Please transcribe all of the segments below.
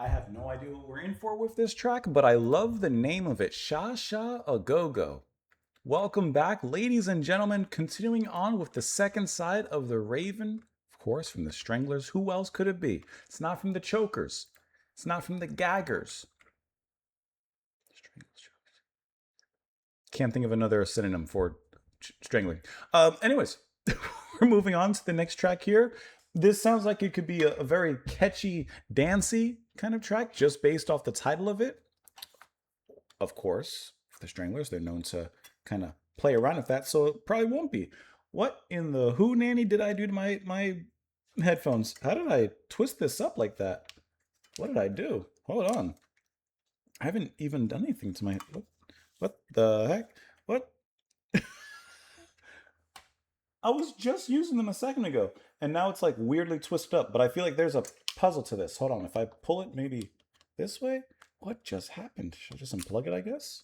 I have no idea what we're in for with this track, but I love the name of it, Shah Shah A Go Go. Welcome back, ladies and gentlemen, continuing on with the second side of the Raven, of course, from the Stranglers. Who else could it be? It's not from the Chokers. It's not from the Gaggers. Can't think of another synonym for strangling. Anyways, we're moving on to the next track here. This sounds like it could be a very catchy, dancey kind of track just based off the title of it. Of course, the Stranglers, they're known to kind of play around with that, so it probably won't be. What in the who nanny did I do to my headphones? How did I twist this up like that? What did I do? Hold on. I haven't even done anything to my... What the heck? What? I was just using them a second ago, and now it's like weirdly twisted up, but I feel like there's a puzzle to this. Hold on, if I pull it maybe this way? What just happened? Should I just unplug it, I guess?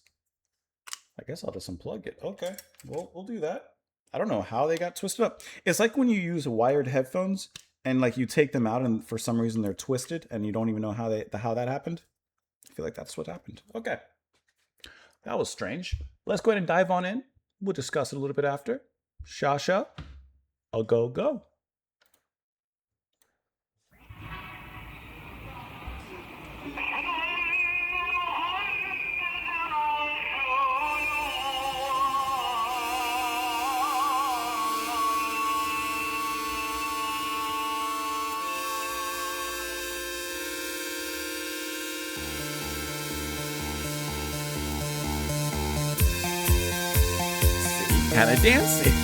I guess I'll just unplug it. Okay, we'll do that. I don't know how they got twisted up. It's like when you use wired headphones, and like you take them out, and for some reason they're twisted, and you don't even know how that happened. I feel like that's what happened. Okay. That was strange. Let's go ahead and dive on in. We'll discuss it a little bit after. Shah Shah, a go go. Kind of dancing.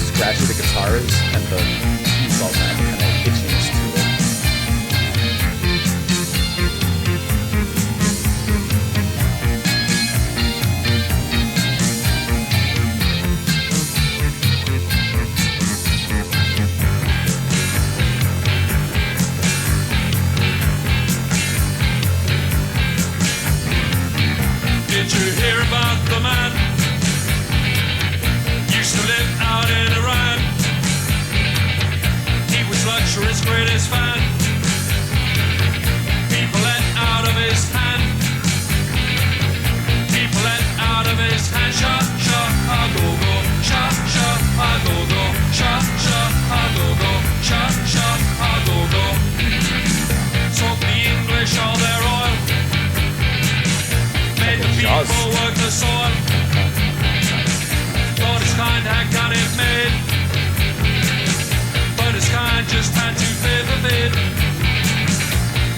Scratchy the guitar is, and the keys also have a kind of itchiness to it. Did you hear about the man? Used to live out in Iran. He was luxury's greatest fan. People let out of his hand. People let out of his hand. Shah, shah, a go go. Shah, shah, a go go. Shah, shah, a go go. Shah, shah, a go go. Took the English all their oil. Made the people work the soil. Thought his kind had got it made, but his kind just had to fade the fade.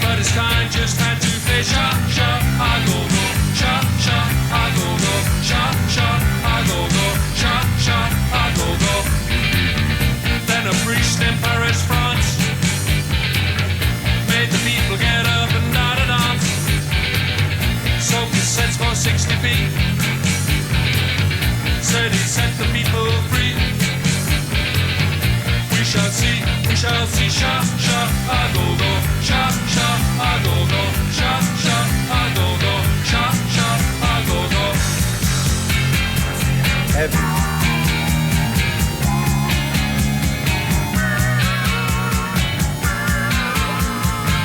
But his kind just had to fade. Shah, shah, a go go. Shah, shah, a go go. Shah, shah, a go go. Shah, shah, a go go. Then a priest in Paris, France, made the people get up and down and dance. Sold cassettes for 60p. Said he set the people free. We shall see, Shah, Shah, a go go. Shah, Shah, a go go. Shah, Shah, a go go. Shah, Shah, a go go. Heavy.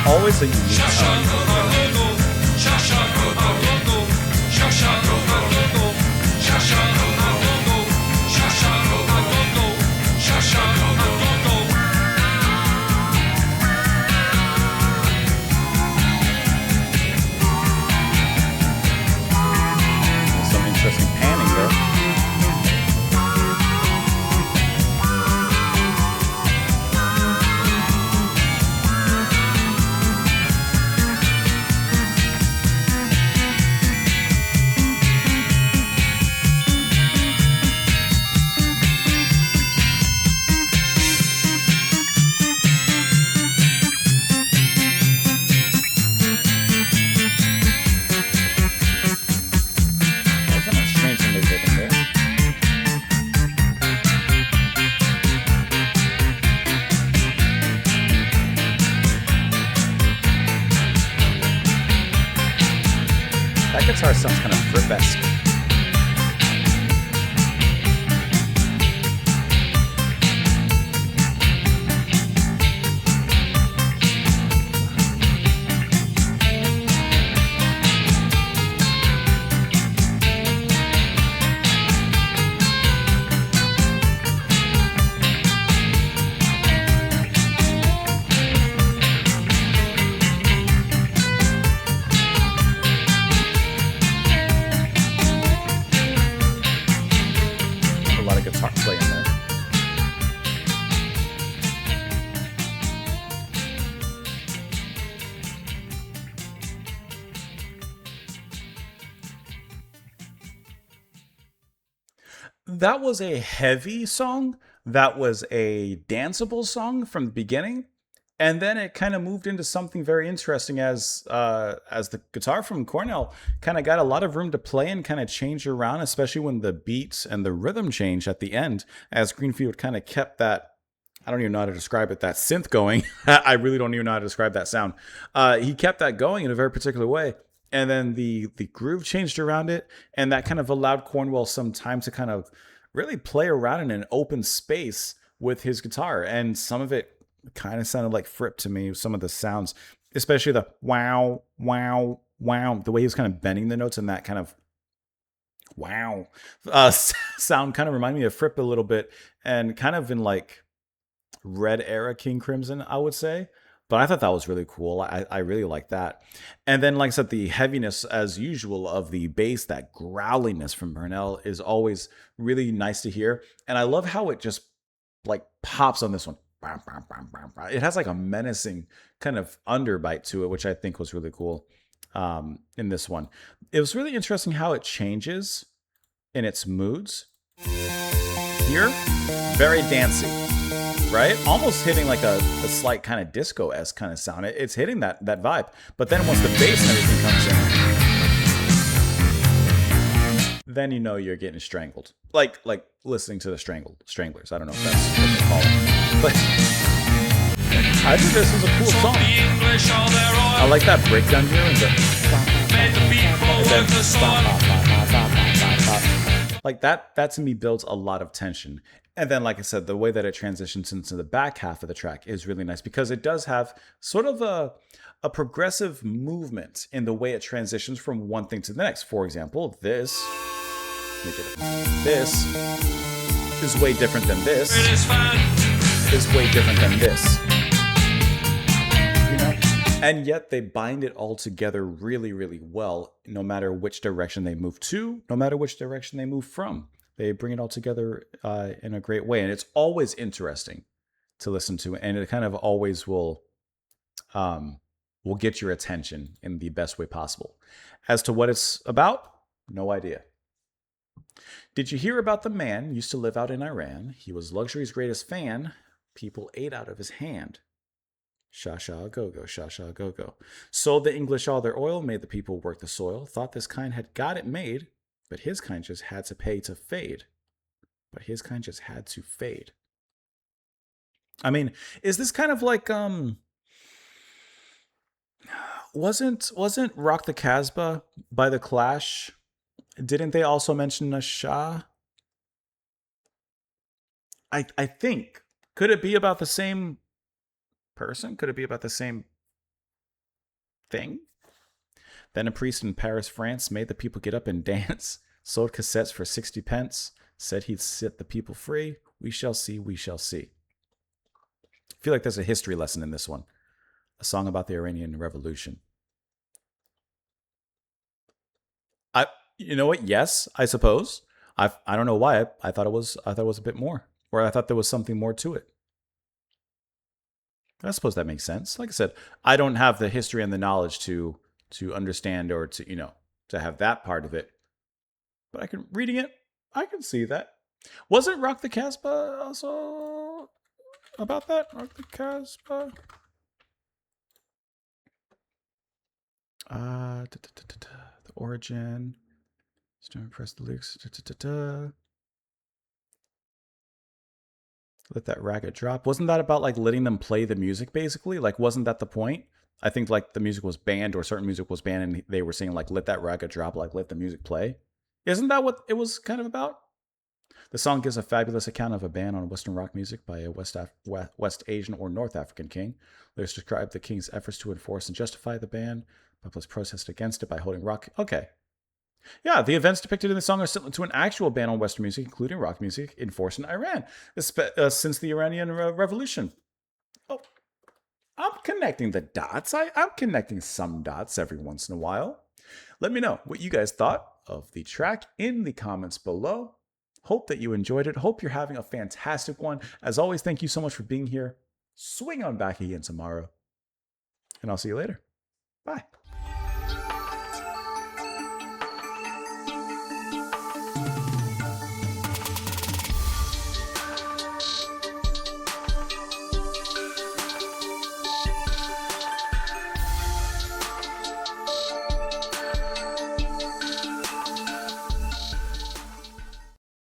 Always a unique sound. Some interesting panning there. sounds kind of Fripp-esque. Guitar playing there. That was a heavy song. That was a danceable song from the beginning. And then it kind of moved into something very interesting as the guitar from Cornell kind of got a lot of room to play and kind of change around, especially when the beats and the rhythm changed at the end, as Greenfield kind of kept that, I don't even know how to describe it, that synth going. I really don't even know how to describe that sound. He kept that going in a very particular way. And then the groove changed around it, and that kind of allowed Cornwell some time to kind of really play around in an open space with his guitar. And some of it kind of sounded like Fripp to me, some of the sounds, especially the wow, wow, wow, the way he was kind of bending the notes and that kind of wow sound kind of reminded me of Fripp a little bit, and kind of in like Red era King Crimson, I would say. But I thought that was really cool. I really like that. And then, like I said, the heaviness, as usual, of the bass, that growliness from Burnell is always really nice to hear. And I love how it just like pops on this one. It has like a menacing kind of underbite to it, which I think was really cool in this one. It was really interesting how it changes in its moods. Here, very dancey, right? Almost hitting like a slight kind of disco-esque kind of sound. It's hitting that vibe. But then once the bass and everything comes in, then you know you're getting strangled. Like listening to the Stranglers. I don't know if that's what they call it. But I think this is a cool song. I like that breakdown here and like that to me builds a lot of tension. And then, like I said, the way that it transitions into the back half of the track is really nice because it does have sort of a progressive movement in the way it transitions from one thing to the next. For example, this is way different than this. Is way different than this. You know? And yet they bind it all together really, really well, no matter which direction they move to, no matter which direction they move from. They bring it all together in a great way. And it's always interesting to listen to. And it kind of always will get your attention in the best way possible. As to what it's about, no idea. Did you hear about the man used to live out in Iran? He was luxury's greatest fan. People ate out of his hand. Shah, Shah, go-go, Shah, Shah, go-go. Sold the English all their oil, made the people work the soil. Thought this kind had got it made, but his kind just had to pay to fade. But his kind just had to fade. I mean, is this kind of like, wasn't Rock the Casbah by The Clash? Didn't they also mention a Shah? I think. Could it be about the same person? Could it be about the same thing? Then a priest in Paris, France, made the people get up and dance, sold cassettes for 60 pence, said he'd set the people free. We shall see, we shall see. I feel like there's a history lesson in this one. A song about the Iranian Revolution. You know what? Yes, I suppose. I don't know why. I thought it was a bit more. Or I thought there was something more to it. I suppose that makes sense. Like I said, I don't have the history and the knowledge to understand or to have that part of it. But reading it, I can see that. Wasn't Rock the Casbah also about that? Rock the Casbah? The origin. Start press the lyrics. Let that racket drop. Wasn't that about like letting them play the music basically? Like, wasn't that the point? I think like the music was banned or certain music was banned and they were saying like, let that raga drop, like let the music play. Isn't that what it was kind of about? The song gives a fabulous account of a ban on Western rock music by a West Asian or North African king. Lyrics describe the king's efforts to enforce and justify the ban. Public protest against it by holding rock. Okay. Yeah, the events depicted in the song are similar to an actual ban on Western music, including rock music, enforced in Iran since the Iranian Revolution. Oh, I'm connecting the dots. I'm connecting some dots every once in a while. Let me know what you guys thought of the track in the comments below. Hope that you enjoyed it. Hope you're having a fantastic one. As always, thank you so much for being here. Swing on back again tomorrow. And I'll see you later. Bye.